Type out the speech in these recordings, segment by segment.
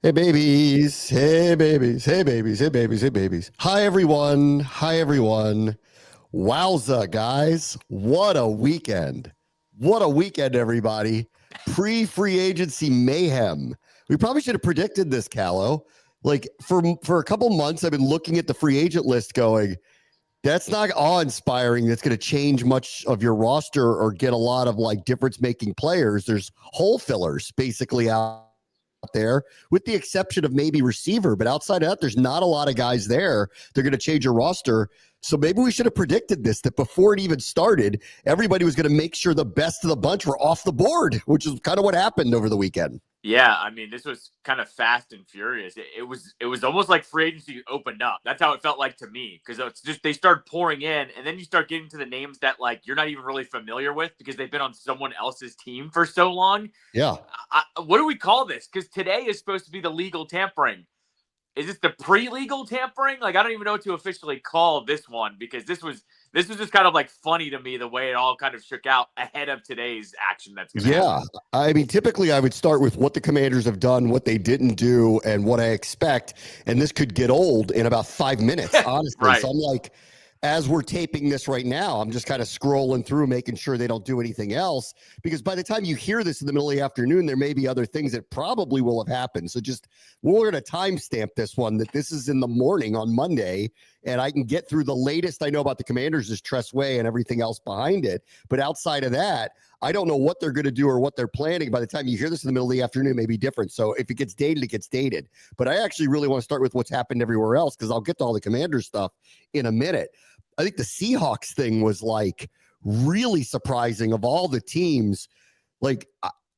Hey babies, hey babies, hey babies, hey babies, hey babies. Hi everyone, hi everyone. Wowza, guys. What a weekend. What a weekend, everybody. Pre-free agency mayhem. We probably should have predicted this, Callow. Like for a couple months, I've been looking at the free agent list going, that's not awe-inspiring. That's going to change much of your roster or get a lot of like difference-making players. There's hole fillers basically out there, with the exception of maybe receiver. But outside of that, there's not a lot of guys there. They're going to change your roster. So maybe we should have predicted this, that before it even started, everybody was going to make sure the best of the bunch were off the board, which is kind of what happened over the weekend. Yeah, I mean, this was kind of fast and furious. It was almost like free agency opened up. That's how it felt like to me, because it's just they started pouring in, and then you start getting to the names that like you're not even really familiar with because they've been on someone else's team for so long. Yeah. What do we call this? Because today is supposed to be the legal tampering. Is this the pre-legal tampering? Like, I don't even know what to officially call this one, because this was just kind of like funny to me, the way it all kind of shook out ahead of today's action that's going to happen. I mean, typically I would start with what the Commanders have done, what they didn't do, and what I expect. And this could get old in about 5 minutes, honestly. Right. So I'm like, as we're taping this right now, I'm just kind of scrolling through, making sure they don't do anything else. Because by the time you hear this in the middle of the afternoon, there may be other things that probably will have happened. So just, we're going to timestamp this one, that this is in the morning on Monday, and I can get through the latest I know about the Commanders is Tress Way and everything else behind it. But outside of that, I don't know what they're going to do or what they're planning. By the time you hear this in the middle of the afternoon, it may be different. So if it gets dated, it gets dated. But I actually really want to start with what's happened everywhere else, because I'll get to all the Commanders stuff in a minute. I think the Seahawks thing was like really surprising of all the teams. Like,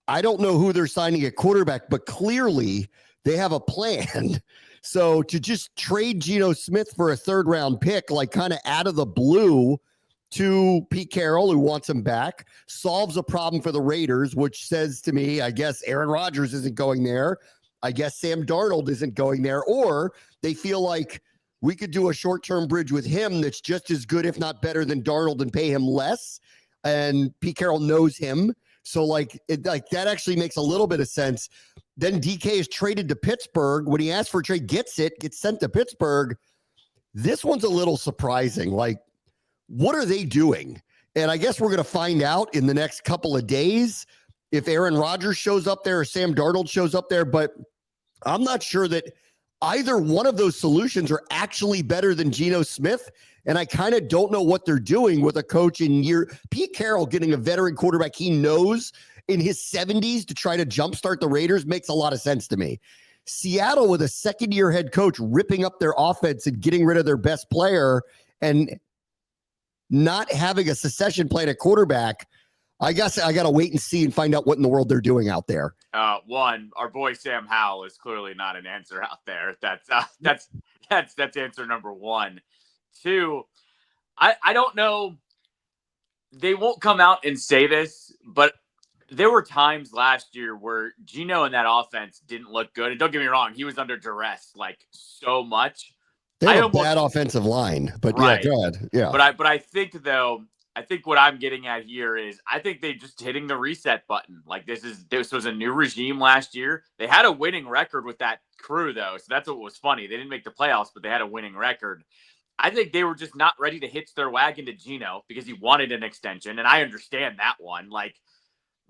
I don't know who they're signing at quarterback, but clearly they have a plan. So to just trade Geno Smith for a third round pick, like kind of out of the blue, to Pete Carroll, who wants him back, solves a problem for the Raiders, which says to me, I guess Aaron Rodgers isn't going there. I guess Sam Darnold isn't going there. Or they feel like we could do a short-term bridge with him that's just as good, if not better, than Darnold, and pay him less. And Pete Carroll knows him. So like that actually makes a little bit of sense. Then DK is traded to Pittsburgh. When he asks for a trade, gets sent to Pittsburgh. This one's a little surprising. Like, what are they doing? And I guess we're going to find out in the next couple of days if Aaron Rodgers shows up there or Sam Darnold shows up there. But I'm not sure that either one of those solutions are actually better than Geno Smith. And I kind of don't know what they're doing with a coach in Pete Carroll getting a veteran quarterback he knows in his 70s to try to jumpstart the Raiders makes a lot of sense to me. Seattle with a second-year head coach ripping up their offense and getting rid of their best player and not having a succession plan at quarterback. I guess I got to wait and see and find out what in the world they're doing out there. One, our boy Sam Howell is clearly not an answer out there. That's answer number one. Two, I don't know. They won't come out and say this, but there were times last year where Geno and that offense didn't look good. And don't get me wrong, he was under duress like so much. They have a bad offensive line, but right. Yeah, go ahead. Yeah. But I think though, I think what I'm getting at here is I think they just hitting the reset button. Like this was a new regime last year. They had a winning record with that crew though. So that's what was funny. They didn't make the playoffs, but they had a winning record. I think they were just not ready to hitch their wagon to Geno because he wanted an extension. And I understand that one. Like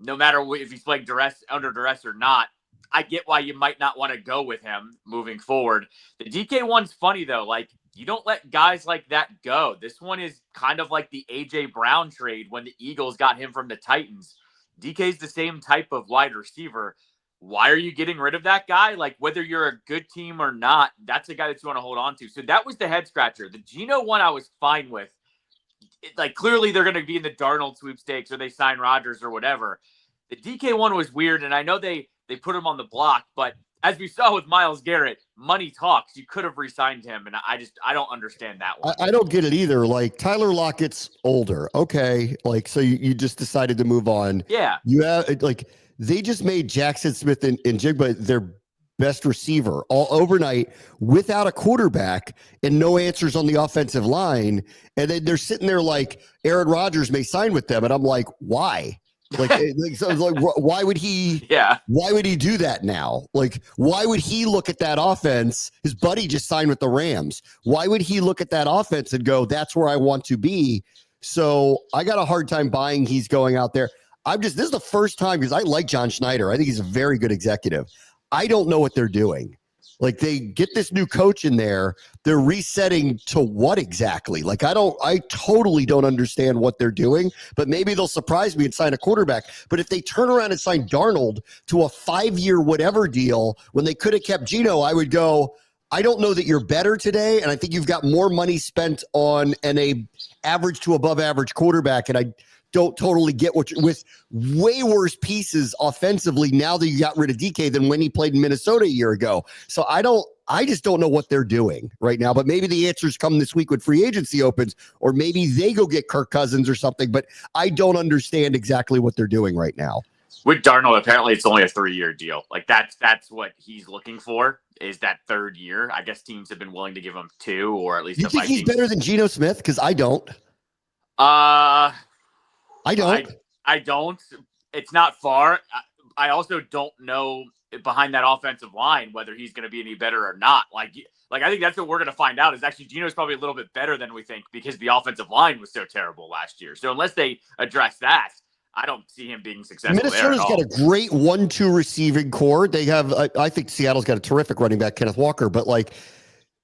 no matter if he's playing under duress or not, I get why you might not want to go with him moving forward. The DK one's funny though. Like you don't let guys like that go. This one is kind of like the AJ Brown trade when the Eagles got him from the Titans. DK's the same type of wide receiver. Why are you getting rid of that guy? Like whether you're a good team or not, that's a guy that you want to hold on to. So that was the head scratcher. The Geno one I was fine with. Like clearly they're going to be in the Darnold sweepstakes or they sign Rodgers or whatever. The DK one was weird, and I know they put him on the block, but as we saw with Myles Garrett, money talks. You could have re-signed him, and I don't understand that one. I don't get it either. Like Tyler Lockett's older, okay. Like so, you just decided to move on. Yeah, you have like they just made Jackson Smith and Jigba their best receiver all overnight without a quarterback and no answers on the offensive line, and then they're sitting there like Aaron Rodgers may sign with them, and I'm like, why? Why would he? Yeah. Why would he do that now? Like, why would he look at that offense? His buddy just signed with the Rams. Why would he look at that offense and go, "That's where I want to be"? So I got a hard time buying he's going out there. This is the first time, because I like John Schneider. I think he's a very good executive. I don't know what they're doing. Like, they get this new coach in there. They're resetting to what exactly? Like, I totally don't understand what they're doing, but maybe they'll surprise me and sign a quarterback. But if they turn around and sign Darnold to a 5-year whatever deal when they could have kept Geno, I would go, I don't know that you're better today. And I think you've got more money spent on a average to above average quarterback. And I don't totally get what with way worse pieces offensively now that you got rid of DK than when he played in Minnesota a year ago. So I just don't know what they're doing right now, but maybe the answers come this week when free agency opens, or maybe they go get Kirk Cousins or something, but I don't understand exactly what they're doing right now. With Darnold, apparently it's only a 3-year deal. Like that's what he's looking for, is that 3rd year. I guess teams have been willing to give him 2, or at least you think he's better than Geno Smith? Because I don't. I don't. It's not far. I also don't know behind that offensive line whether he's going to be any better or not. Like I think that's what we're going to find out, is actually Geno's probably a little bit better than we think because the offensive line was so terrible last year. So unless they address that, I don't see him being successful. Minnesota's got a great 1-2 receiving core. They have, I think Seattle's got a terrific running back, Kenneth Walker, but like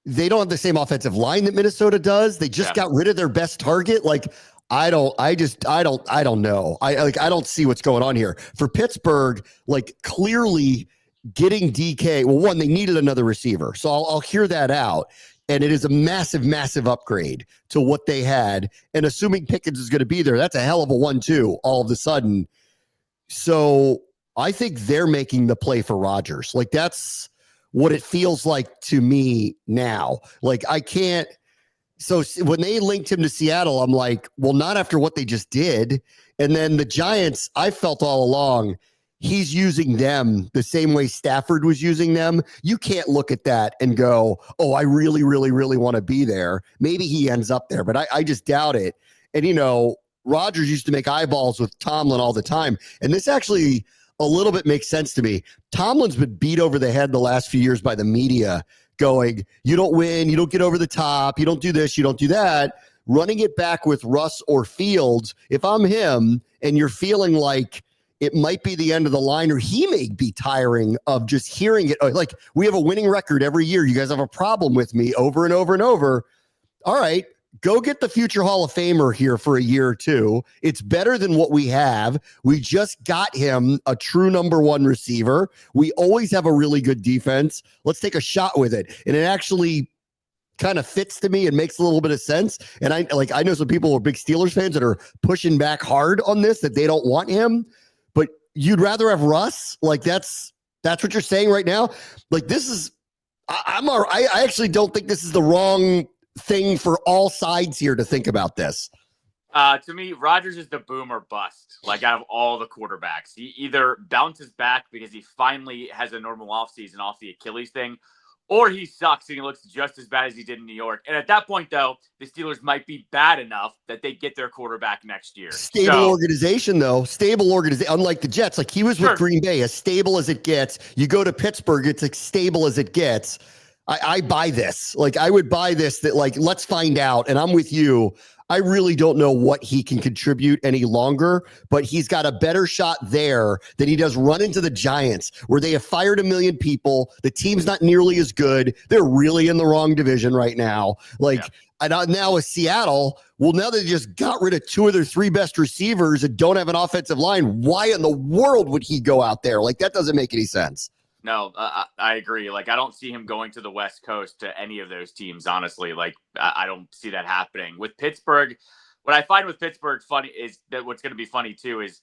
they don't have the same offensive line that Minnesota does. They just got rid of their best target. Like, I don't know. I don't see what's going on here for Pittsburgh. Like, clearly getting DK. Well, one, they needed another receiver. So I'll hear that out. And it is a massive, massive upgrade to what they had. And assuming Pickens is going to be there, that's a hell of a 1-2 all of a sudden. So I think they're making the play for Rodgers. Like, that's what it feels like to me now. Like, I can't. So when they linked him to Seattle, I'm like, well, not after what they just did. And then the Giants, I felt all along, he's using them the same way Stafford was using them. You can't look at that and go, oh, I really, really, really want to be there. Maybe he ends up there, but I just doubt it. And, Rodgers used to make eyeballs with Tomlin all the time. And this actually a little bit makes sense to me. Tomlin's been beat over the head the last few years by the media, going, you don't win, you don't get over the top, you don't do this, you don't do that. Running it back with Russ or Fields, if I'm him and you're feeling like it might be the end of the line, or he may be tiring of just hearing it. Like, we have a winning record every year. You guys have a problem with me over and over and over. All right, go get the future Hall of Famer here for a year or two. It's better than what we have. We just got him a true number 1 receiver. We always have a really good defense. Let's take a shot with it. And it actually kind of fits to me and makes a little bit of sense. And I know some people who are big Steelers fans that are pushing back hard on this, that they don't want him, but you'd rather have Russ. Like, that's what you're saying right now. Like, this is, I actually don't think this is the wrong thing for all sides here to think about this. To me, Rodgers is the boom or bust. Like, out of all the quarterbacks, he either bounces back because he finally has a normal offseason off the Achilles thing, or he sucks and he looks just as bad as he did in New York. And at that point, though, the Steelers might be bad enough that they get their quarterback next year. Stable organization, though. Stable organization. Unlike the Jets, like he was with Green Bay, as stable as it gets. You go to Pittsburgh, it's as stable as it gets. I buy this. Like, I would buy this, that, like, let's find out. And I'm with you. I really don't know what he can contribute any longer, but he's got a better shot there than he does run into the Giants, where they have fired 1 million people. The team's not nearly as good. They're really in the wrong division right now. Like, and now with Seattle, well, now they just got rid of 2 of their 3 best receivers and don't have an offensive line. Why in the world would he go out there? Like, that doesn't make any sense. No, I agree. Like, I don't see him going to the West Coast to any of those teams, honestly. Like, I don't see that happening. With Pittsburgh, what I find with Pittsburgh funny is that what's going to be funny, too, is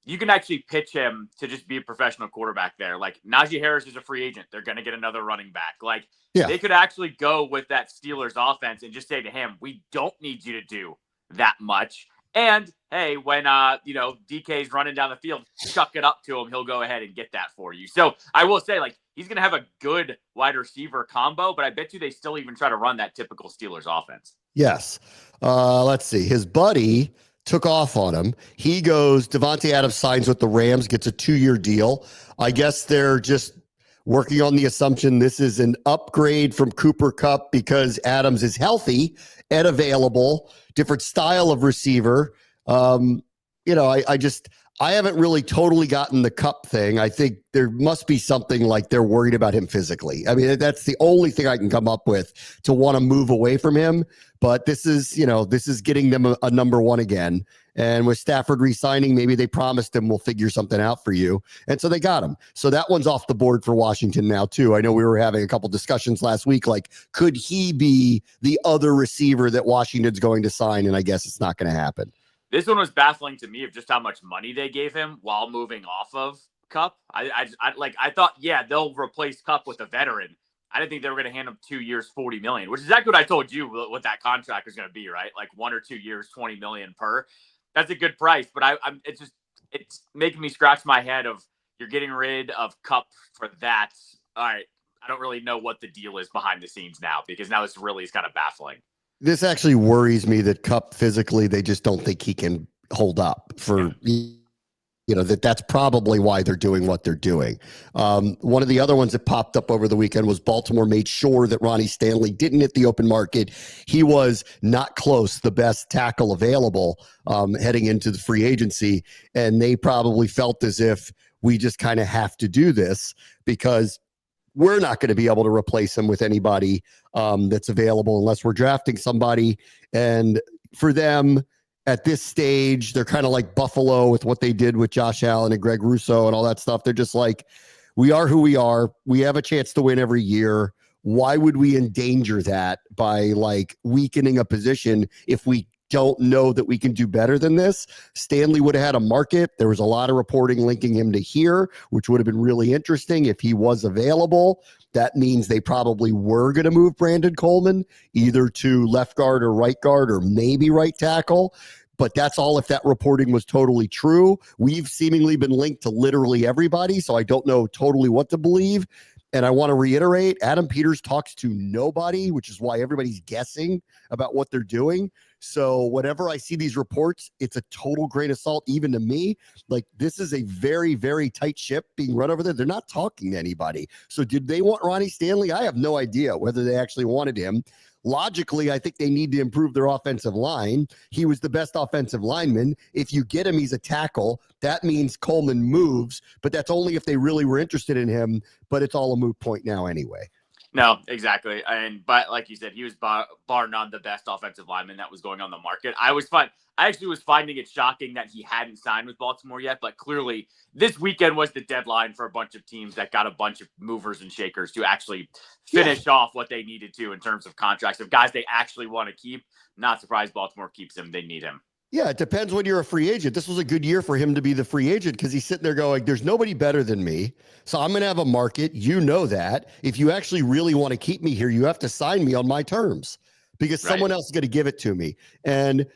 you can actually pitch him to just be a professional quarterback there. Like, Najee Harris is a free agent. They're going to get another running back. Like, they could actually go with that Steelers offense and just say to him, we don't need you to do that much. And hey, when DK's running down the field, chuck it up to him. He'll go ahead and get that for you. So I will say, like, he's going to have a good wide receiver combo, but I bet you they still even try to run that typical Steelers offense. Yes. Let's see. His buddy took off on him. He goes, Devontae Adams signs with the Rams, gets a 2-year deal. I guess they're just working on the assumption this is an upgrade from Cooper Kupp because Adams is healthy and available, different style of receiver. I haven't really totally gotten the Kupp thing. I think there must be something like they're worried about him physically. I mean, that's the only thing I can come up with to want to move away from him. But this is getting them a number one again. And with Stafford re-signing, maybe they promised him we'll figure something out for you. And so they got him. So that one's off the board for Washington now, too. I know we were having a couple discussions last week, like, could he be the other receiver that Washington's going to sign? And I guess it's not going to happen. This one was baffling to me of just how much money they gave him while moving off of Kupp. I thought, yeah, they'll replace Kupp with a veteran. I didn't think they were going to hand him 2 years, $40 million, which is exactly what I told you what that contract is going to be, right? Like 1 or 2 years, $20 million per. That's a good price, but it's making me scratch my head of you're getting rid of Kupp for that. All right, I don't really know what the deal is behind the scenes now because now this really is kind of baffling. This actually worries me that Kupp physically, they just don't think he can hold up for, that's probably why they're doing what they're doing. One of the other ones that popped up over the weekend was Baltimore made sure that Ronnie Stanley didn't hit the open market. He was not close, the best tackle available heading into the free agency. And they probably felt as if we just kind of have to do this because we're not going to be able to replace him with anybody that's available unless we're drafting somebody. And for them at this stage, they're kind of like Buffalo with what they did with Josh Allen and Greg Rousseau and all that stuff. They're just like, we are who we are. We have a chance to win every year. Why would we endanger that by like weakening a position if we don't know that we can do better than this? Stanley would have had a market. There was a lot of reporting linking him to here, which would have been really interesting if he was available. That means they probably were going to move Brandon Coleman either to left guard or right guard or maybe right tackle. But that's all if that reporting was totally true. We've seemingly been linked to literally everybody, so I don't know totally what to believe. And I want to reiterate, Adam Peters talks to nobody, which is why everybody's guessing about what they're doing. So whenever I see these reports, it's a total grain of salt, even to me. Like, this is a very, very tight ship being run over there. They're not talking to anybody. So did they want Ronnie Stanley? I have no idea whether they actually wanted him. Logically, I think they need to improve their offensive line. He was the best offensive lineman. If you get him, he's a tackle. That means Coleman moves, but that's only if they really were interested in him. But it's all a moot point now anyway. No, exactly. But like you said, he was bar none the best offensive lineman that was going on the market. I actually was finding it shocking that he hadn't signed with Baltimore yet, but clearly this weekend was the deadline for a bunch of teams that got a bunch of movers and shakers to actually finish off what they needed to in terms of contracts of guys they actually want to keep. Not surprised Baltimore keeps him. They need him. Yeah, it depends when you're a free agent. This was a good year for him to be the free agent because he's sitting there going, there's nobody better than me. So I'm going to have a market. You know that. If you actually really want to keep me here, you have to sign me on my terms because someone else is going to give it to me. And,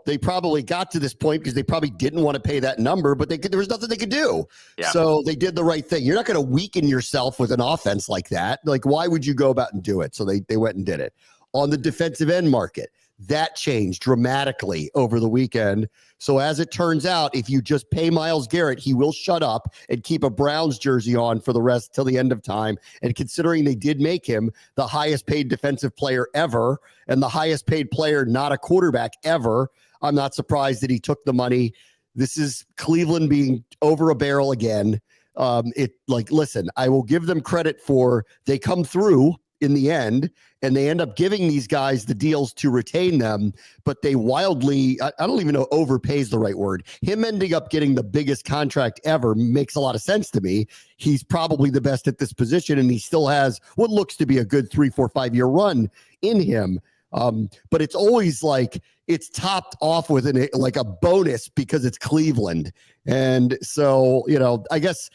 they probably got to this point because they probably didn't want to pay that number, but there was nothing they could do. Yeah. So they did the right thing. You're not going to weaken yourself with an offense like that. Like, why would you go about and do it? So they went and did it. On the defensive end market, that changed dramatically over the weekend. So as it turns out, if you just pay Myles Garrett, he will shut up and keep a Browns jersey on for the rest till the end of time. And considering they did make him the highest paid defensive player ever and the highest paid player, not a quarterback ever, I'm not surprised that he took the money. This is Cleveland being over a barrel again. Listen, I will give them credit for they come through in the end, and they end up giving these guys the deals to retain them, but they wildly, I don't even know overpays the right word. Him ending up getting the biggest contract ever makes a lot of sense to me. He's probably the best at this position, and he still has what looks to be a good 3, 4, 5 year run in him. But it's always like it's topped off with a bonus because it's Cleveland. And so, I guess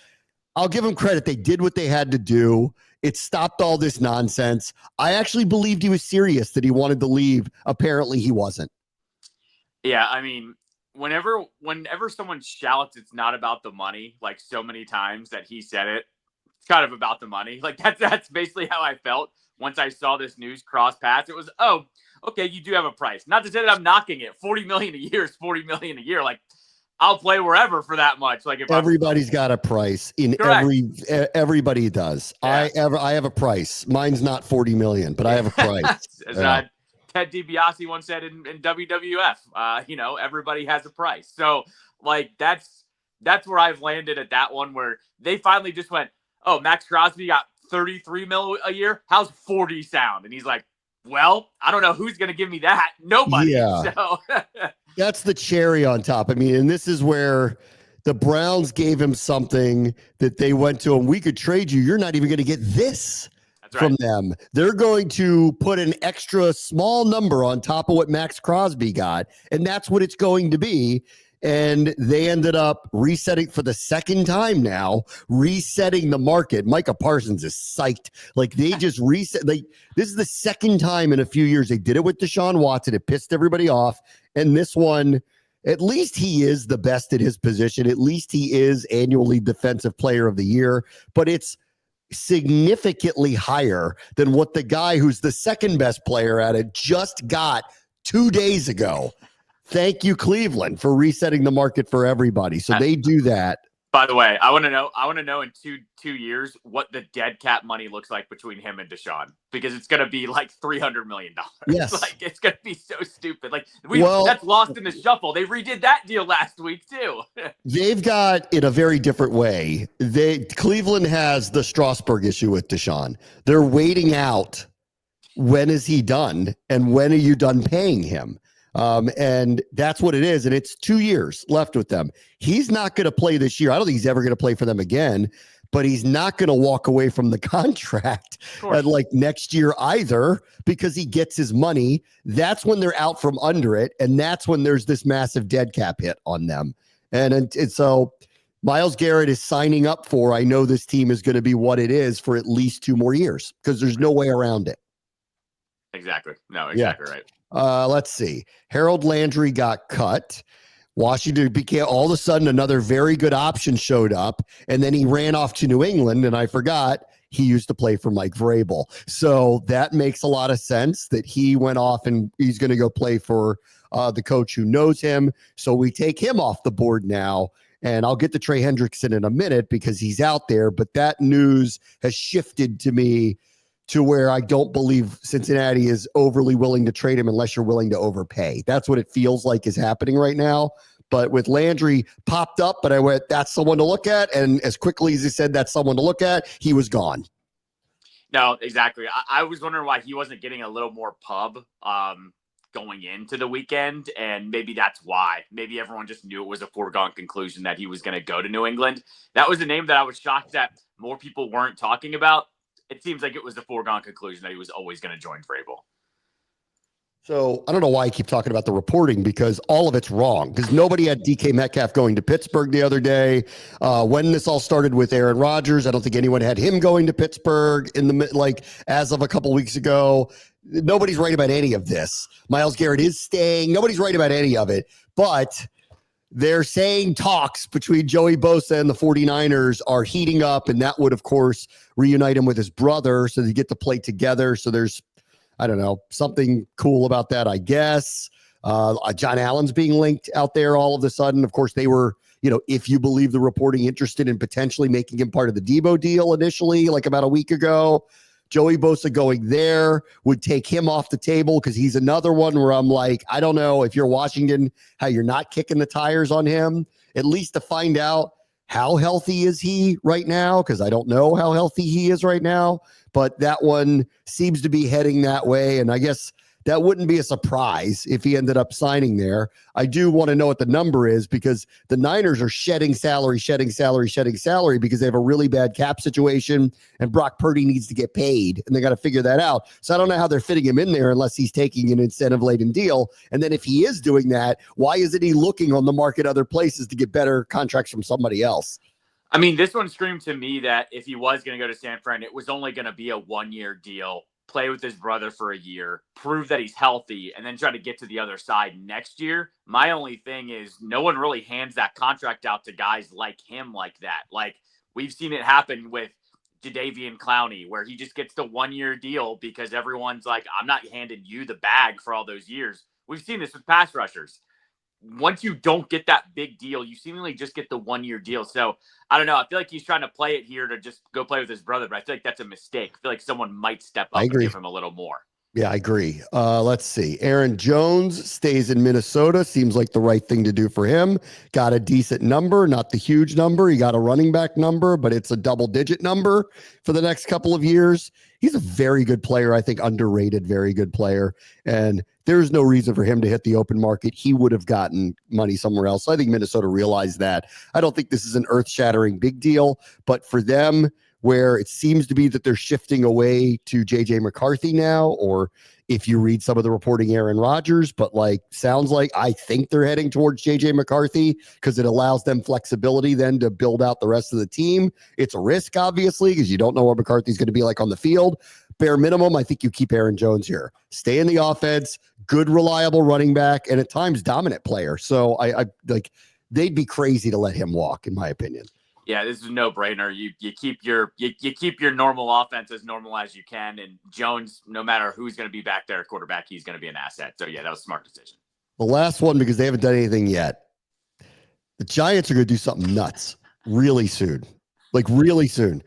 I'll give them credit. They did what they had to do. It stopped all this nonsense. I actually believed he was serious that he wanted to leave. Apparently he wasn't. Yeah, I mean, whenever someone shouts it's not about the money, like so many times that he said it, it's kind of about the money. Like that's basically how I felt once I saw this news cross paths. It was, oh, okay, you do have a price. Not to say that I'm knocking it. $40 million a year is $40 million a year. Like, I'll play wherever for that much. Like, if everybody's got a price in Correct. everybody does. Yeah. I have a price. Mine's not 40 million, but I have a price. As Ted DiBiase once said in WWF, everybody has a price. So like, that's where I've landed at that one, where they finally just went, oh, Max Crosby got 33 mil a year. How's 40 sound? And he's like, well, I don't know who's going to give me that. Nobody. Yeah. So that's the cherry on top. I mean, and this is where the Browns gave him something that they went to him. We could trade you. You're not even going to get this from them. They're going to put an extra small number on top of what Max Crosby got. And that's what it's going to be. And they ended up resetting for the second time now, resetting the market. Micah Parsons is psyched. Like, they just reset. This is the second time in a few years they did it with Deshaun Watson. It pissed everybody off. And this one, at least he is the best at his position. At least he is annually Defensive Player of the Year. But it's significantly higher than what the guy who's the second best player at it just got 2 days ago. Thank you, Cleveland, for resetting the market for everybody. So they do that. By the way, I want to know in two years what the dead cap money looks like between him and Deshaun, because it's going to be like $300 million. Yes. Like, it's going to be so stupid. Like, that's lost in the shuffle. They redid that deal last week too. They've got, in a very different way, Cleveland has the Strasburg issue with Deshaun. They're waiting out, when is he done and when are you done paying him? And that's what it is. And it's 2 years left with them. He's not going to play this year. I don't think he's ever going to play for them again, but he's not going to walk away from the contract like next year either, because he gets his money. That's when they're out from under it. And that's when there's this massive dead cap hit on them. And so Myles Garrett is signing up for, I know this team is going to be what it is for at least 2 more years, because there's no way around it. Exactly. No, exactly right. Let's see. Harold Landry got cut. Washington became, all of a sudden, another very good option showed up, and then he ran off to New England, and I forgot he used to play for Mike Vrabel. So that makes a lot of sense that he went off and he's going to go play for the coach who knows him. So we take him off the board now, and I'll get to Trey Hendrickson in a minute because he's out there, but that news has shifted to me to where I don't believe Cincinnati is overly willing to trade him unless you're willing to overpay. That's what it feels like is happening right now. But with Landry popped up, but I went, that's someone to look at. And as quickly as he said, that's someone to look at, he was gone. No, exactly. I was wondering why he wasn't getting a little more pub going into the weekend. And maybe that's why. Maybe everyone just knew it was a foregone conclusion that he was going to go to New England. That was a name that I was shocked that more people weren't talking about. It seems like it was a foregone conclusion that he was always going to join Vrabel. So I don't know why I keep talking about the reporting, because all of it's wrong, because nobody had DK Metcalf going to Pittsburgh the other day. When this all started with Aaron Rodgers, I don't think anyone had him going to Pittsburgh as of a couple weeks ago. Nobody's right about any of this. Myles Garrett is staying. Nobody's right about any of it, but they're saying talks between Joey Bosa and the 49ers are heating up, and that would, of course, reunite him with his brother so they get to play together. So there's, I don't know, something cool about that, I guess. John Allen's being linked out there all of a sudden. Of course, they were, if you believe the reporting, interested in potentially making him part of the Debo deal initially, like about a week ago. Joey Bosa going there would take him off the table, because he's another one where I'm like, I don't know if you're Washington, how you're not kicking the tires on him, at least to find out how healthy is he right now, because I don't know how healthy he is right now. But that one seems to be heading that way, and I guess that wouldn't be a surprise if he ended up signing there. I do want to know what the number is, because the Niners are shedding salary because they have a really bad cap situation, and Brock Purdy needs to get paid, and they got to figure that out. So I don't know how they're fitting him in there unless he's taking an incentive-laden deal. And then if he is doing that, why isn't he looking on the market other places to get better contracts from somebody else? I mean, this one screamed to me that if he was going to go to San Fran, it was only going to be a 1-year deal, play with his brother for a year, prove that he's healthy, and then try to get to the other side next year. My only thing is no one really hands that contract out to guys like him like that. Like, we've seen it happen with Jadeveon Clowney, where he just gets the 1-year deal because everyone's like, I'm not handing you the bag for all those years. We've seen this with pass rushers. Once you don't get that big deal, you seemingly just get the 1-year deal. So I don't know. I feel like he's trying to play it here to just go play with his brother, but I feel like that's a mistake. I feel like someone might step up and give him a little more. Yeah, I agree. Let's see. Aaron Jones stays in Minnesota. Seems like the right thing to do for him. Got a decent number, not the huge number. He got a running back number, but it's a double-digit number for the next couple of years. He's a very good player. I think underrated, very good player. And there's no reason for him to hit the open market. He would have gotten money somewhere else. So I think Minnesota realized that. I don't think this is an earth-shattering big deal, but for them, where it seems to be that they're shifting away to J.J. McCarthy now, or if you read some of the reporting, Aaron Rodgers, but like sounds like I think they're heading towards J.J. McCarthy because it allows them flexibility then to build out the rest of the team. It's a risk, obviously, because you don't know what McCarthy's going to be like on the field. Bare minimum, I think you keep Aaron Jones here. Stay in the offense, good, reliable running back, and at times dominant player. So I like they'd be crazy to let him walk, in my opinion. Yeah, this is a no-brainer. You keep your normal offense as normal as you can, and Jones, no matter who's going to be back there at quarterback, he's going to be an asset. So yeah, that was a smart decision. The last one, because they haven't done anything yet. The Giants are going to do something nuts really soon, like really soon.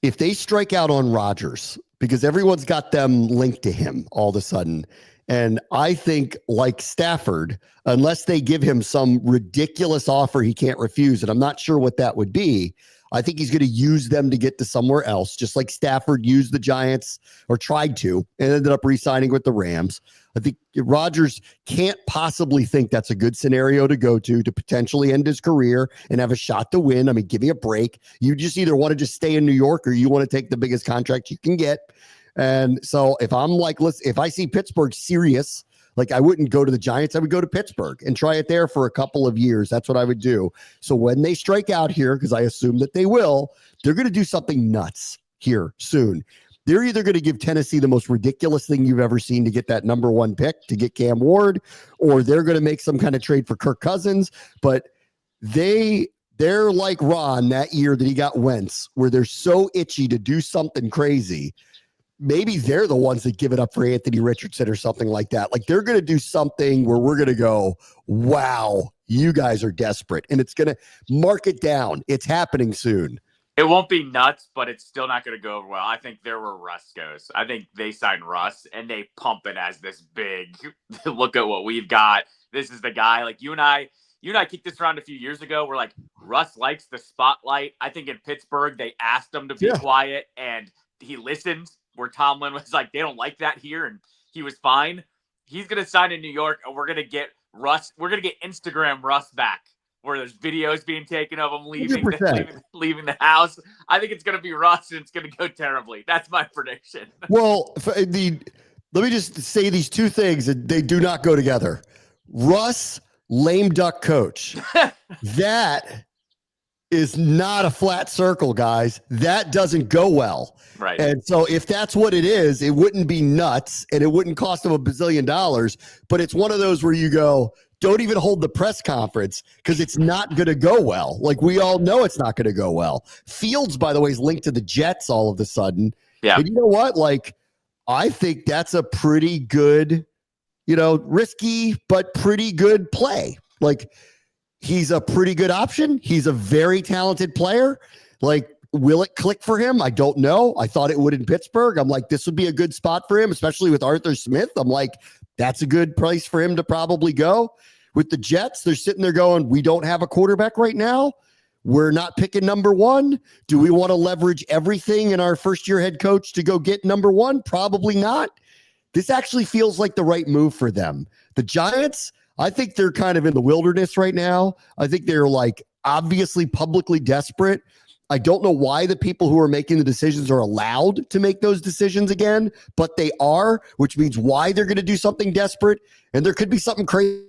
If they strike out on Rodgers, because everyone's got them linked to him all of a sudden. And I think, like Stafford, unless they give him some ridiculous offer he can't refuse, and I'm not sure what that would be, I think he's going to use them to get to somewhere else, just like Stafford used the Giants, or tried to, and ended up re-signing with the Rams. I think Rodgers can't possibly think that's a good scenario to go to potentially end his career and have a shot to win. I mean, give me a break. You just either want to just stay in New York or you want to take the biggest contract you can get. And so if I'm like, listen, if I see Pittsburgh serious, like I wouldn't go to the Giants, I would go to Pittsburgh and try it there for a couple of years. That's what I would do. So when they strike out here, because I assume that they will, they're going to do something nuts here soon. They're either going to give Tennessee the most ridiculous thing you've ever seen to get that number 1 pick, to get Cam Ward, or they're going to make some kind of trade for Kirk Cousins. But they're like Ron that year that he got Wentz, where they're so itchy to do something crazy. Maybe they're the ones that give it up for Anthony Richardson or something like that. Like they're going to do something where we're going to go, wow, you guys are desperate. And it's going to mark it down. It's happening soon. It won't be nuts, but it's still not going to go over well. I think there where Russ goes. I think they sign Russ and they pump it as this big, look at what we've got. This is the guy. Like you and I kicked this around a few years ago. We're like, Russ likes the spotlight. I think in Pittsburgh, they asked him to be quiet and he listened. Where Tomlin was like, they don't like that here, and he was fine. He's going to sign in New York, and we're going to get Russ. We're going to get Instagram Russ back, where there's videos being taken of him leaving the house. I think it's going to be Russ, and it's going to go terribly. That's my prediction. Well, let me just say these two things, and they do not go together. Russ, lame duck coach. That is not a flat circle, guys. That doesn't go well. Right. And so if that's what it is, it wouldn't be nuts and it wouldn't cost them $1 bazillion, but it's one of those where you go, don't even hold the press conference because it's not going to go well. Like we all know it's not going to go well. Fields, by the way, is linked to the Jets all of a sudden. Yeah. And you know what? Like, I think that's a pretty good, risky, but pretty good play. Like, he's a pretty good option. He's a very talented player. Like, will it click for him? I don't know. I thought it would in Pittsburgh. I'm like, this would be a good spot for him, especially with Arthur Smith. I'm like, that's a good place for him to probably go. With the Jets, they're sitting there going, we don't have a quarterback right now. We're not picking number 1. Do we want to leverage everything in our first-year head coach to go get number 1? Probably not. This actually feels like the right move for them. The Giants, I think they're kind of in the wilderness right now. I think they're like obviously publicly desperate. I don't know why the people who are making the decisions are allowed to make those decisions again, but they are, which means why they're going to do something desperate. And there could be something crazy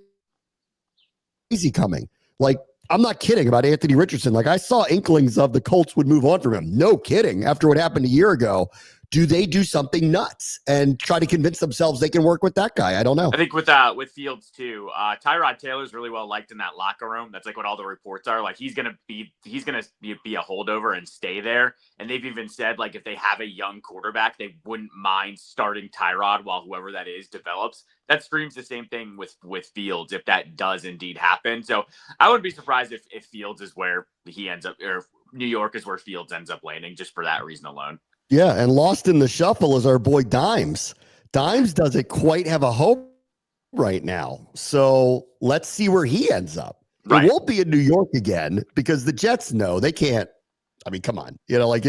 coming. Like, I'm not kidding about Anthony Richardson. Like, I saw inklings of the Colts would move on from him. No kidding. After what happened a year ago, do they do something nuts and try to convince themselves they can work with that guy? I don't know. I think with Fields too, Tyrod Taylor's really well liked in that locker room. That's like what all the reports are. Like he's gonna be a holdover and stay there. And they've even said like if they have a young quarterback, they wouldn't mind starting Tyrod while whoever that is develops. That screams the same thing with Fields if that does indeed happen. So I wouldn't be surprised if Fields is where he ends up, or New York is where Fields ends up landing, just for that reason alone. Yeah, and lost in the shuffle is our boy Dimes. Dimes doesn't quite have a home right now. So let's see where he ends up. Right. It won't be in New York again because the Jets know they can't. I mean, come on. Like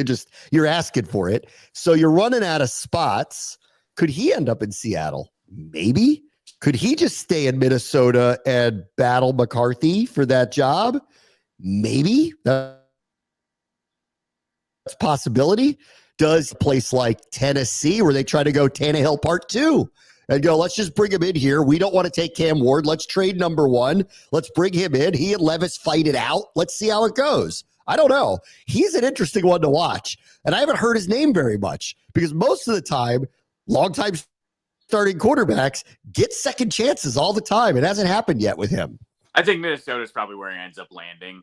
you're asking for it. So you're running out of spots. Could he end up in Seattle? Maybe. Could he just stay in Minnesota and battle McCarthy for that job? Maybe. That's a possibility. Does a place like Tennessee where they try to go Tannehill part 2 and go, let's just bring him in here. We don't want to take Cam Ward. Let's trade number 1. Let's bring him in. He and Levis fight it out. Let's see how it goes. I don't know. He's an interesting one to watch. And I haven't heard his name very much because most of the time, longtime starting quarterbacks get second chances all the time. It hasn't happened yet with him. I think Minnesota is probably where he ends up landing.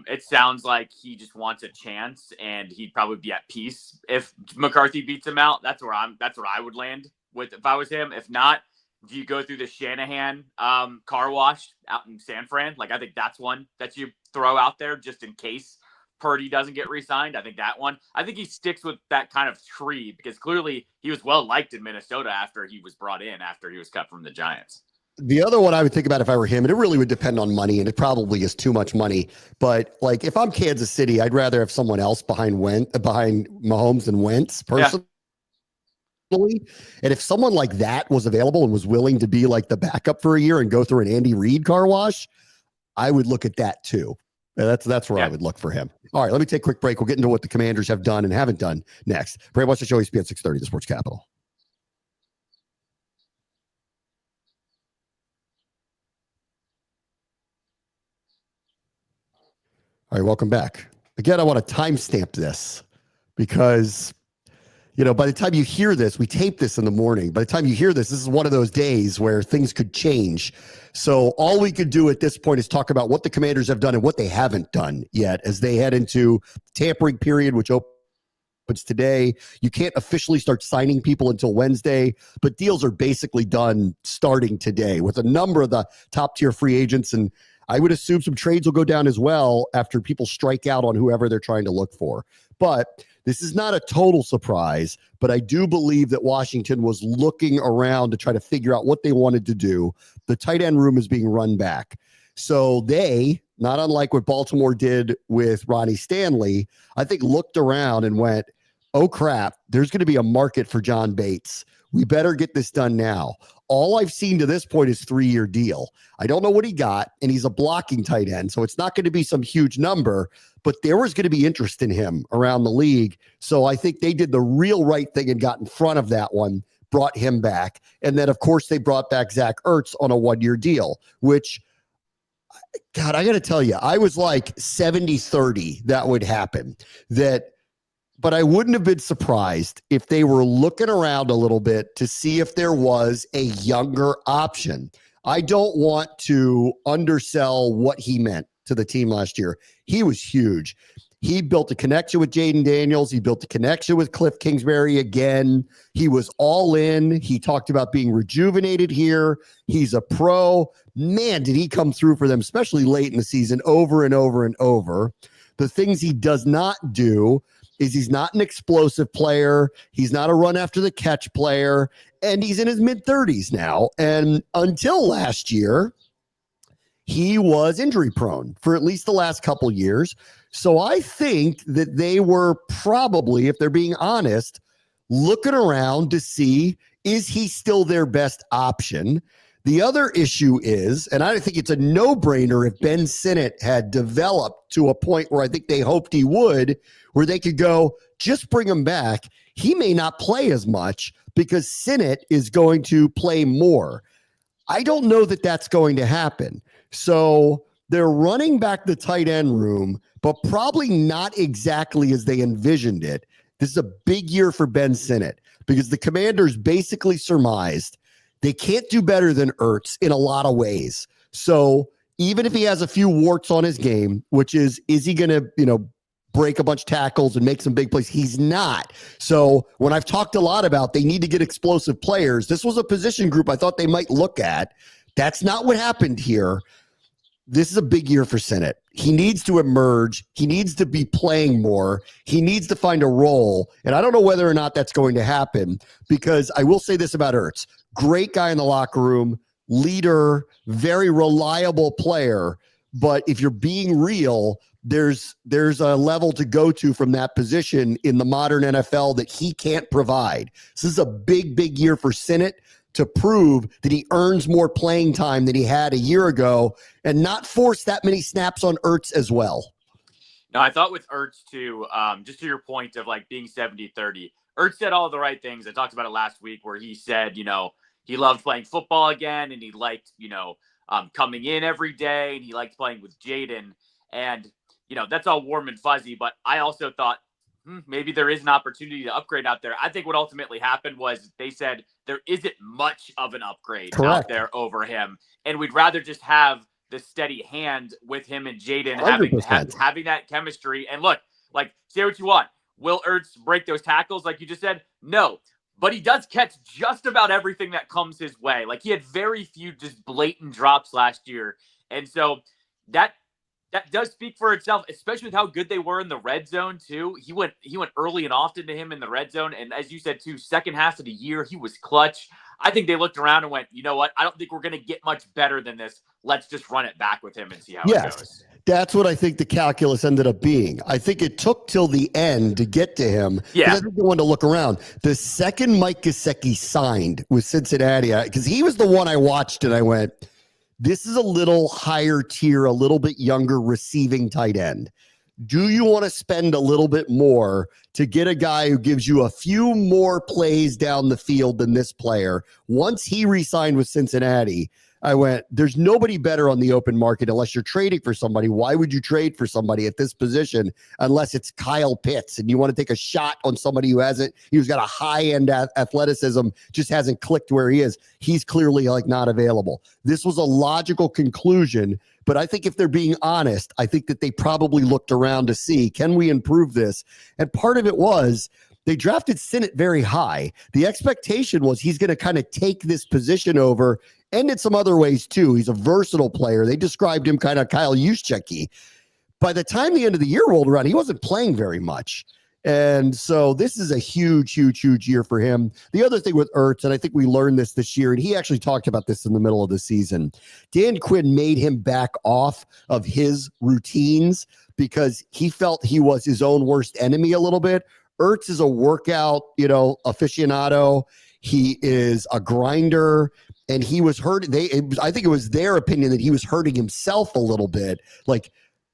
It sounds like he just wants a chance, and he'd probably be at peace if McCarthy beats him out. That's where I would land with if I was him. If not, do you go through the Shanahan car wash out in San Fran? Like I think that's one that you throw out there just in case Purdy doesn't get re-signed. I think that one. I think he sticks with that kind of tree because clearly he was well liked in Minnesota after he was brought in after he was cut from the Giants. The other one I would think about if I were him, and it really would depend on money, and it probably is too much money. But like, if I'm Kansas City, I'd rather have someone else behind Mahomes and Wentz personally. Yeah. And if someone like that was available and was willing to be like the backup for a year and go through an Andy Reid car wash, I would look at that too. That's where I would look for him. All right, let me take a quick break. We'll get into what the Commanders have done and haven't done next. Brave, watch the show. ESPN 630, the Sports Capital. All right, welcome back. Again, I want to timestamp this because, by the time you hear this, we tape this in the morning. By the time you hear this is one of those days where things could change. So all we could do at this point is talk about what the Commanders have done and what they haven't done yet as they head into tampering period, which opens today. You can't officially start signing people until Wednesday, but deals are basically done starting today with a number of the top tier free agents, and I would assume some trades will go down as well after people strike out on whoever they're trying to look for. But this is not a total surprise, but I do believe that Washington was looking around to try to figure out what they wanted to do. The tight end room is being run back. So they, not unlike what Baltimore did with Ronnie Stanley, I think looked around and went, oh crap, there's going to be a market for John Bates. We better get this done now. All I've seen to this point is 3-year deal. I don't know what he got, and he's a blocking tight end, so it's not going to be some huge number, but there was going to be interest in him around the league. So I think they did the real right thing and got in front of that one, brought him back. And then, of course, they brought back Zach Ertz on a 1-year deal, which, God, I got to tell you, I was like 70-30 that would happen. But I wouldn't have been surprised if they were looking around a little bit to see if there was a younger option. I don't want to undersell what he meant to the team last year. He was huge. He built a connection with Jaden Daniels. He built a connection with Cliff Kingsbury again. He was all in. He talked about being rejuvenated here. He's a pro. Man, did he come through for them, especially late in the season, over and over and over. The things he does not do is he's not an explosive player. He's not a run after the catch player. And he's in his mid-30s now. And until last year, he was injury prone for at least the last couple years. So I think that they were probably, if they're being honest, looking around to see, is he still their best option? The other issue is, and I think it's a no-brainer if Ben Sinnott had developed to a point where I think they hoped he would, where they could go, just bring him back. He may not play as much because Sinnott is going to play more. I don't know that that's going to happen. So they're running back the tight end room, but probably not exactly as they envisioned it. This is a big year for Ben Sinnott because the Commanders basically surmised they can't do better than Ertz in a lot of ways. So even if he has a few warts on his game, which is he going to, break a bunch of tackles and make some big plays? He's not. So when I've talked a lot about they need to get explosive players, this was a position group I thought they might look at. That's not what happened here. This is a big year for Sinnott. He needs to emerge. He needs to be playing more. He needs to find a role. And I don't know whether or not that's going to happen, because I will say this about Ertz. Great guy in the locker room, leader, very reliable player. But if you're being real, there's a level to go to from that position in the modern NFL that he can't provide. This is a big, big year for Sinnott to prove that he earns more playing time than he had a year ago and not force that many snaps on Ertz as well. No, I thought with Ertz too, just to your point of like being 70-30, Ertz said all the right things. I talked about it last week where he said, he loved playing football again and he liked, coming in every day and he liked playing with Jaden. And, that's all warm and fuzzy. But I also thought maybe there is an opportunity to upgrade out there. I think what ultimately happened was they said there isn't much of an upgrade out there over him. And we'd rather just have the steady hand with him and Jaden having that chemistry. And look, say what you want. Will Ertz break those tackles like you just said? No. But he does catch just about everything that comes his way. He had very few just blatant drops last year. And so that does speak for itself, especially with how good they were in the red zone too. He went early and often to him in the red zone. And as you said too, second half of the year, he was clutch. I think they looked around and went, you know what? I don't think we're going to get much better than this. Let's just run it back with him and see how it goes. That's what I think the calculus ended up being. I think it took till the end to get to him. Yeah. I think they wanted to look around. The second Mike Gesicki signed with Cincinnati, because he was the one I watched and I went, this is a little higher tier, a little bit younger receiving tight end. Do you want to spend a little bit more to get a guy who gives you a few more plays down the field than this player? Once he re-signed with Cincinnati, I went, there's nobody better on the open market unless you're trading for somebody. Why would you trade for somebody at this position unless it's Kyle Pitts and you want to take a shot on somebody who's got a high-end athleticism, just hasn't clicked where he is? He's clearly not available. This was a logical conclusion, but I think if they're being honest, I think that they probably looked around to see, can we improve this? And part of it was they drafted Sinnott very high. The expectation was he's going to kind of take this position over, and in some other ways too. He's a versatile player. They described him kind of Kyle Juszczyk-y. By the time the end of the year rolled around, he wasn't playing very much. And so this is a huge, huge, huge year for him. The other thing with Ertz, and I think we learned this year, and he actually talked about this in the middle of the season, Dan Quinn made him back off of his routines because he felt he was his own worst enemy a little bit. Ertz is a workout, aficionado. He is a grinder. And he was hurt. I think it was their opinion that he was hurting himself a little bit.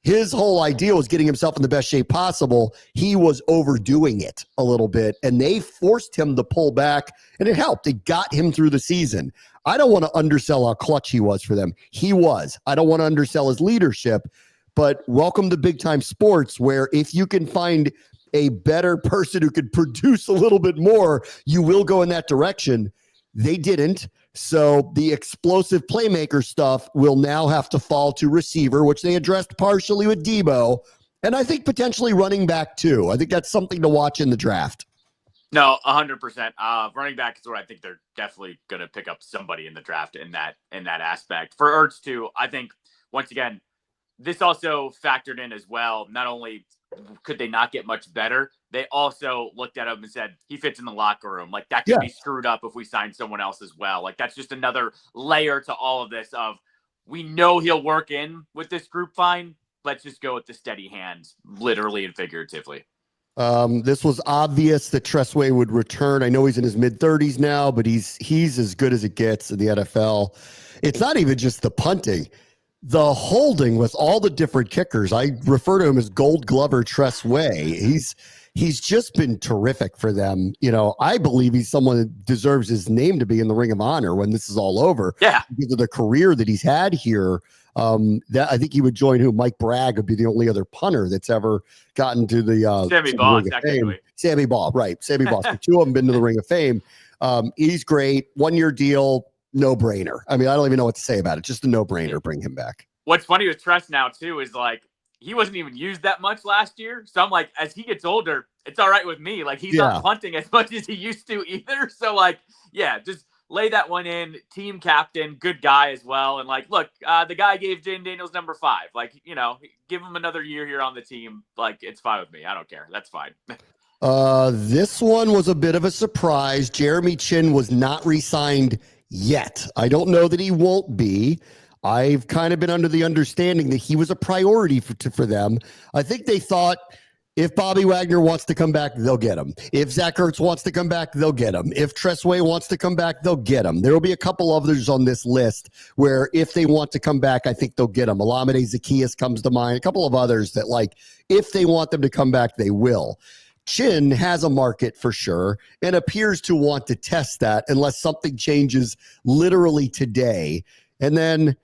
His whole idea was getting himself in the best shape possible. He was overdoing it a little bit, and they forced him to pull back, and it helped. It got him through the season. I don't want to undersell how clutch he was for them. He was. I don't want to undersell his leadership, but welcome to big time sports where if you can find a better person who could produce a little bit more, you will go in that direction. They didn't. So the explosive playmaker stuff will now have to fall to receiver, which they addressed partially with Debo, and I think potentially running back too. I think that's something to watch in the draft. No, 100%. Running back is where I think they're definitely going to pick up somebody in the draft in that aspect. For Ertz too, I think once again, this also factored in as well. Not only could they not get much better, they also looked at him and said, he fits in the locker room. That could be screwed up if we sign someone else as well. That's just another layer to all of this of, we know he'll work in with this group fine. Let's just go with the steady hands, literally and figuratively. This was obvious that Tress Way would return. I know he's in his mid-30s now, but he's as good as it gets in the NFL. It's not even just the punting. The holding with all the different kickers. I refer to him as Gold Glover Tress Way. He's just been terrific for them. I believe he's someone that deserves his name to be in the Ring of Honor when this is all over. Yeah. Because of the career that he's had here. That I think he would join Mike Bragg would be the only other punter that's ever gotten to the Sammy Baugh, technically. Sammy Baugh, right? Sammy Baugh. So two of them been to the Ring of Fame. He's great. 1-year deal, no brainer. I mean, I don't even know what to say about it. Just a no brainer. Bring him back. What's funny with Tress now too is like he wasn't even used that much last year. So I'm like, as he gets older, it's all right with me. Like he's not punting as much as he used to either. So like, yeah, just lay that one in. Team captain, good guy as well. And like, look, the guy gave Jane Daniels number 5. Like, give him another year here on the team. Like, it's fine with me. I don't care. That's fine. This one was a bit of a surprise. Jeremy Chinn was not re-signed yet. I don't know that he won't be. I've kind of been under the understanding that he was a priority for them. I think they thought if Bobby Wagner wants to come back, they'll get him. If Zach Ertz wants to come back, they'll get him. If Tress Way wants to come back, they'll get him. There will be a couple others on this list where if they want to come back, I think they'll get him. Olamide Zaccheaus comes to mind. A couple of others that, like, if they want them to come back, they will. Chinn has a market for sure and appears to want to test that unless something changes literally today. And then,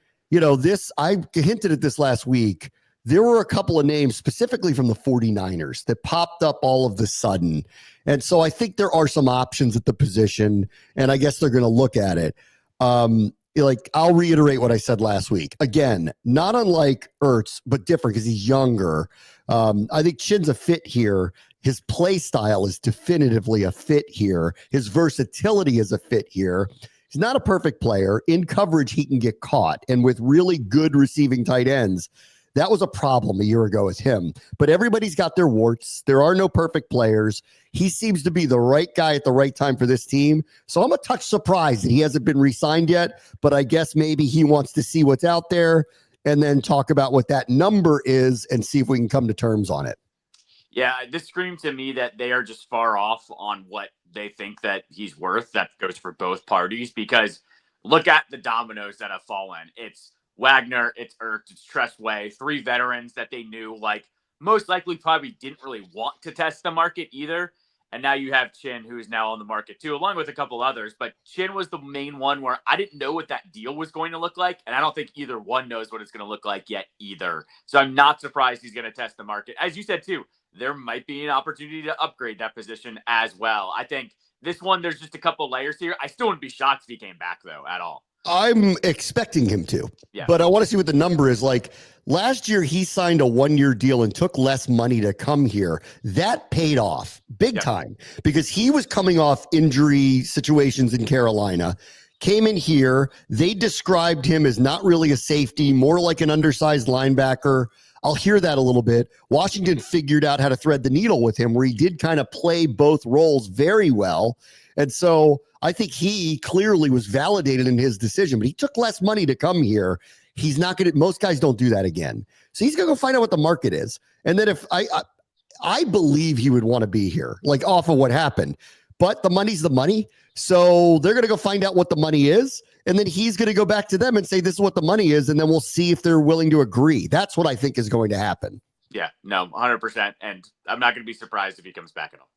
I hinted at this last week. There were a couple of names specifically from the 49ers that popped up all of the sudden. And so I think there are some options at the position, and I guess they're going to look at it. I'll reiterate what I said last week. Again, not unlike Ertz, but different because he's younger. I think Chinn's a fit here. His play style is definitively a fit here. His versatility is a fit here. He's not a perfect player. In coverage, he can get caught. And with really good receiving tight ends, that was a problem a year ago with him. But everybody's got their warts. There are no perfect players. He seems to be the right guy at the right time for this team. So I'm a touch surprised that he hasn't been re-signed yet. But I guess maybe he wants to see what's out there and then talk about what that number is and see if we can come to terms on it. Yeah, this screams to me that they are just far off on what they think that he's worth. That goes for both parties because look at the dominoes that have fallen. It's Wagner, it's Ertz, it's Tress Way, 3 veterans that they knew most likely probably didn't really want to test the market either. And now you have Chinn, who is now on the market too, along with a couple others. But Chinn was the main one where I didn't know what that deal was going to look like. And I don't think either one knows what it's going to look like yet either. So I'm not surprised he's going to test the market. As you said too, there might be an opportunity to upgrade that position as well. I think this one, there's just a couple layers here. I still wouldn't be shocked if he came back, though, at all. I'm expecting him to, but I want to see what the number is. Like last year, he signed a 1-year deal and took less money to come here. That paid off big time because he was coming off injury situations in Carolina, came in here. They described him as not really a safety, more like an undersized linebacker. I'll hear that a little bit. Washington figured out how to thread the needle with him where he did kind of play both roles very well. And so I think he clearly was validated in his decision, but he took less money to come here. He's not going to, most guys don't do that again. So he's going to go find out what the market is. And then if I believe he would want to be here, like off of what happened, but the money's the money. So they're going to go find out what the money is. And then he's going to go back to them and say, this is what the money is. And then we'll see if they're willing to agree. That's what I think is going to happen. Yeah, no, 100%. And I'm not going to be surprised if he comes back at all.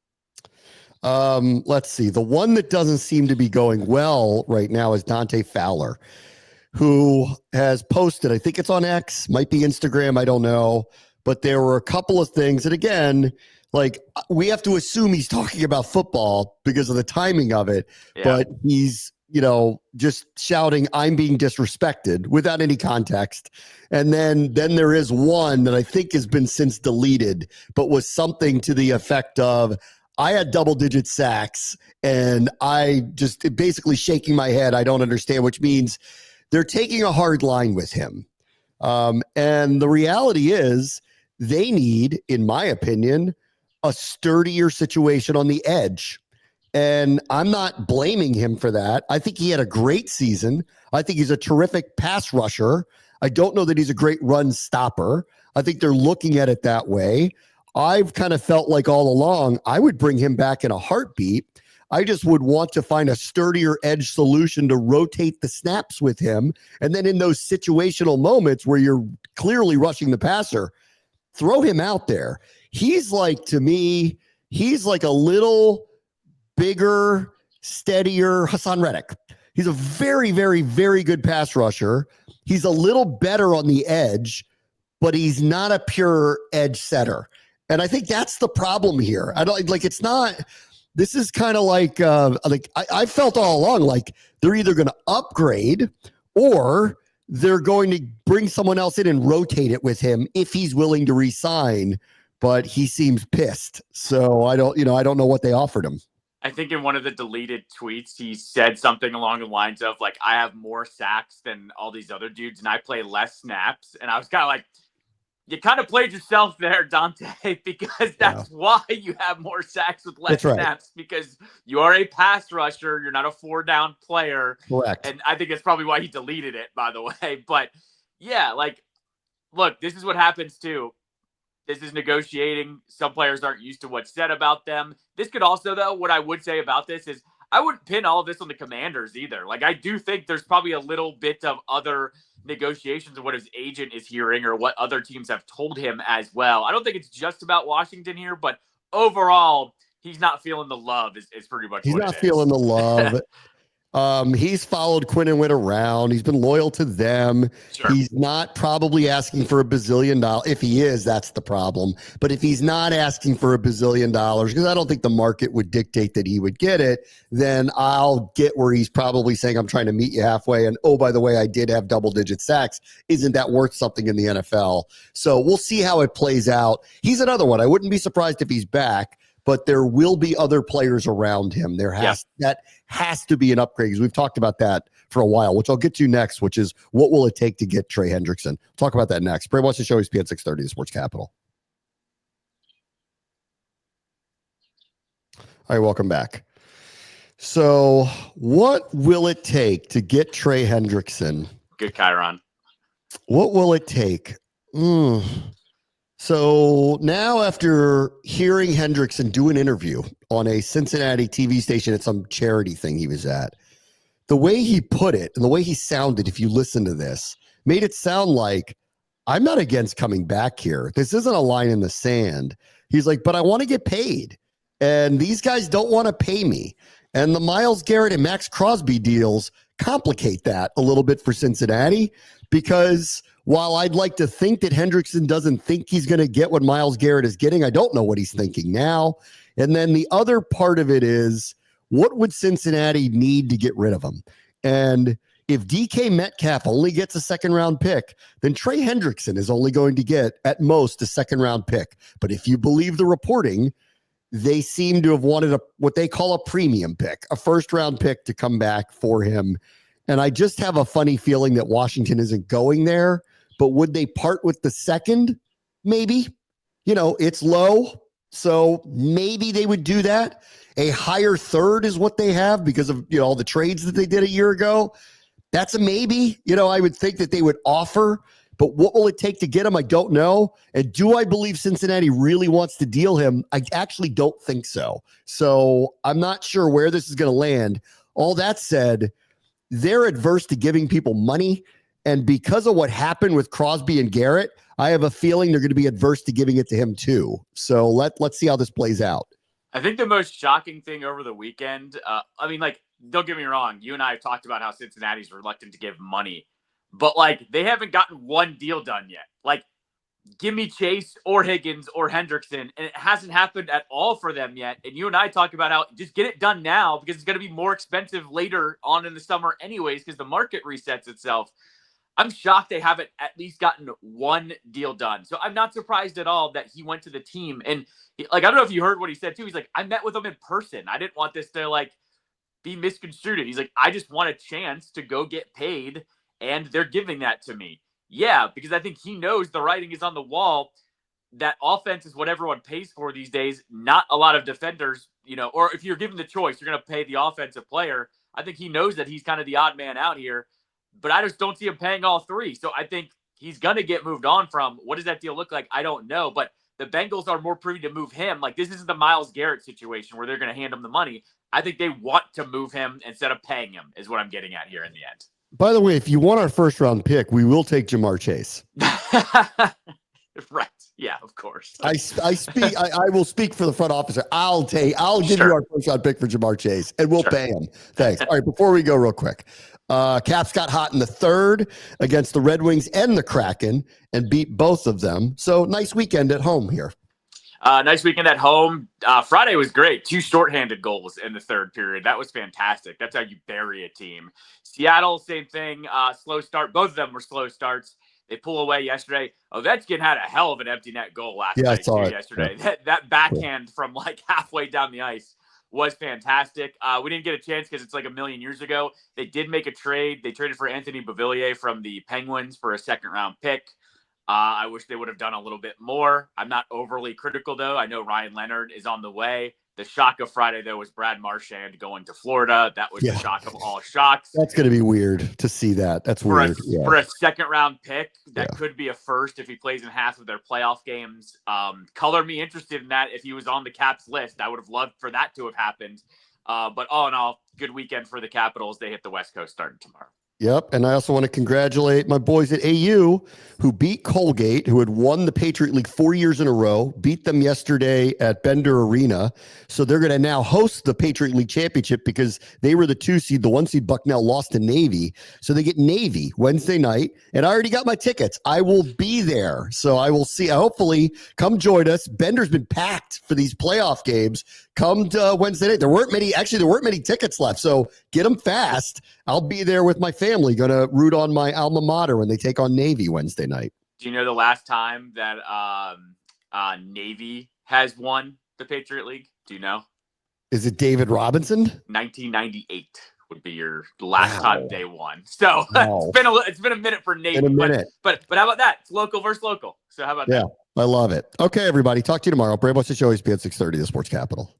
Let's see. The one that doesn't seem to be going well right now is Dante Fowler, who has posted, I think it's on X, might be Instagram, I don't know. But there were a couple of things. And again, we have to assume he's talking about football because of the timing of it. Yeah. But he's, just shouting, I'm being disrespected without any context. And then there is one that I think has been since deleted, but was something to the effect of, I had double-digit sacks, and I just basically shaking my head. I don't understand, which means they're taking a hard line with him. And the reality is they need, in my opinion, a sturdier situation on the edge. And I'm not blaming him for that. I think he had a great season. I think he's a terrific pass rusher. I don't know that he's a great run stopper. I think they're looking at it that way. I've kind of felt like all along, I would bring him back in a heartbeat. I just would want to find a sturdier edge solution to rotate the snaps with him. And then in those situational moments where you're clearly rushing the passer, throw him out there. He's like, to me, he's like a little bigger, steadier Hassan Reddick. He's a very, very, very good pass rusher. He's a little better on the edge, but he's not a pure edge setter. And I think that's the problem here. I don't like, it's not, this is kind of like I felt all along, like they're either going to upgrade or they're going to bring someone else in and rotate it with him if he's willing to resign, but he seems pissed. So I don't know what they offered him. I think in one of the deleted tweets, he said something along the lines of like, I have more sacks than all these other dudes and I play less snaps. And I was kind of like, you kind of played yourself there, Dante, because that's why you have more sacks with less snaps, because you are a pass rusher. You're not a 4-down player. Correct. And I think that's probably why he deleted it, by the way. But yeah, like, look, this is what happens too. This is negotiating. Some players aren't used to what's said about them. This could also, though, what I would say about this is I wouldn't pin all of this on the Commanders either. Like, I do think there's probably a little bit of other negotiations of what his agent is hearing or what other teams have told him as well. I don't think it's just about Washington here, but overall, he's not feeling the love is pretty much he's what not feeling the love. He's followed Quinn and Witt around. He's been loyal to them. Sure. He's not probably asking for $1 billion. If he is, that's the problem. But if he's not asking for $1 billion, because I don't think the market would dictate that he would get it, then I'll get where he's probably saying, I'm trying to meet you halfway. And oh, by the way, I did have double-digit sacks. Isn't that worth something in the NFL? So we'll see how it plays out. He's another one. I wouldn't be surprised if he's back, but there will be other players around him. That has to be an upgrade, because we've talked about that for a while, which I'll get to next, which is what will it take to get Trey Hendrickson? We'll talk about that next. Bray watch the show. ESPN 630, the Sports Capital. All right, welcome back. So what will it take to get Trey Hendrickson? Good Chiron. What will it take? So now, after hearing Hendrickson do an interview on a Cincinnati TV station at some charity thing he was at, the way he put it and the way he sounded, if you listen to this, made it sound like, I'm not against coming back here. This isn't a line in the sand. He's like, but I want to get paid. And these guys don't want to pay me. And the Myles Garrett and Max Crosby deals complicate that a little bit for Cincinnati, because while I'd like to think that Hendrickson doesn't think he's going to get what Myles Garrett is getting, I don't know what he's thinking now. And then the other part of it is, what would Cincinnati need to get rid of him? And if DK Metcalf only gets a second-round pick, then Trey Hendrickson is only going to get, at most, a second-round pick. But if you believe the reporting, they seem to have wanted what they call a premium pick, a first-round pick to come back for him. And I just have a funny feeling that Washington isn't going there. But would they part with the second? Maybe. It's low, so maybe they would do that. A higher third is what they have because of all the trades that they did a year ago. That's a maybe. I would think that they would offer. But what will it take to get him? I don't know. And do I believe Cincinnati really wants to deal him? I actually don't think so. So I'm not sure where this is going to land. All that said, they're adverse to giving people money. And because of what happened with Crosby and Garrett, I have a feeling they're going to be adverse to giving it to him too. So let's see how this plays out. I think the most shocking thing over the weekend, don't get me wrong. You and I have talked about how Cincinnati's reluctant to give money, but they haven't gotten one deal done yet. Give me Chase or Higgins or Hendrickson, and it hasn't happened at all for them yet. And you and I talk about how just get it done now, because it's going to be more expensive later on in the summer anyways, because the market resets itself. I'm shocked they haven't at least gotten one deal done. So I'm not surprised at all that he went to the team. And I don't know if you heard what he said too. He's like, I met with him in person. I didn't want this to be misconstrued. He's like, I just want a chance to go get paid, and they're giving that to me. Yeah, because I think he knows the writing is on the wall. That offense is what everyone pays for these days. Not a lot of defenders, or if you're given the choice, you're going to pay the offensive player. I think he knows that he's kind of the odd man out here. But I just don't see him paying all three. So I think he's going to get moved on from. What does that deal look like? I don't know. But the Bengals are more privy to move him. This isn't the Myles Garrett situation where they're going to hand him the money. I think they want to move him instead of paying him, is what I'm getting at here in the end. By the way, if you want our first-round pick, we will take Jamar Chase. Right. Yeah, of course. I speak. I will speak for the front officer. I'll give you our first round pick for Jamar Chase, and we'll pay him. Thanks. All right, before we go, real quick, Caps got hot in the third against the Red Wings and the Kraken and beat both of them. So nice weekend at home here. Nice weekend at home. Friday was great. 2 shorthanded goals in the third period. That was fantastic. That's how you bury a team. Seattle, same thing. Slow start. Both of them were slow starts. They pull away yesterday. Ovechkin had a hell of an empty net goal last night. I saw it yesterday. Yeah. That backhand from like halfway down the ice was fantastic. We didn't get a chance because it's like a million years ago. They did make a trade. They traded for Anthony Beauvillier from the Penguins for a second-round pick. I wish they would have done a little bit more. I'm not overly critical, though. I know Ryan Leonard is on the way. The shock of Friday, though, was Brad Marchand going to Florida. That was the shock of all shocks. That's going to be weird to see that. That's weird. For a second-round pick, that could be a first if he plays in half of their playoff games. Color me interested in that. If he was on the Caps list, I would have loved for that to have happened. But all in all, good weekend for the Capitals. They hit the West Coast starting tomorrow. Yep. And I also want to congratulate my boys at AU who beat Colgate, who had won the Patriot League 4 years in a row, beat them yesterday at Bender Arena. So they're going to now host the Patriot League Championship because they were the 2 seed. The 1 seed Bucknell lost to Navy. So they get Navy Wednesday night. And I already got my tickets. I will be there. So I will see. Hopefully, come join us. Bender's been packed for these playoff games. Come to Wednesday night. There weren't many tickets left. So get them fast. I'll be there with my family, going to root on my alma mater when they take on Navy Wednesday night. Do you know the last time that Navy has won the Patriot League? Do you know? Is it David Robinson? 1998 would be your last time they won. So it's been a minute for Navy. But how about that? It's local versus local. So how about that? I love it. Okay, everybody. Talk to you tomorrow. Bravo Show, ESPN 630, the Sports Capital.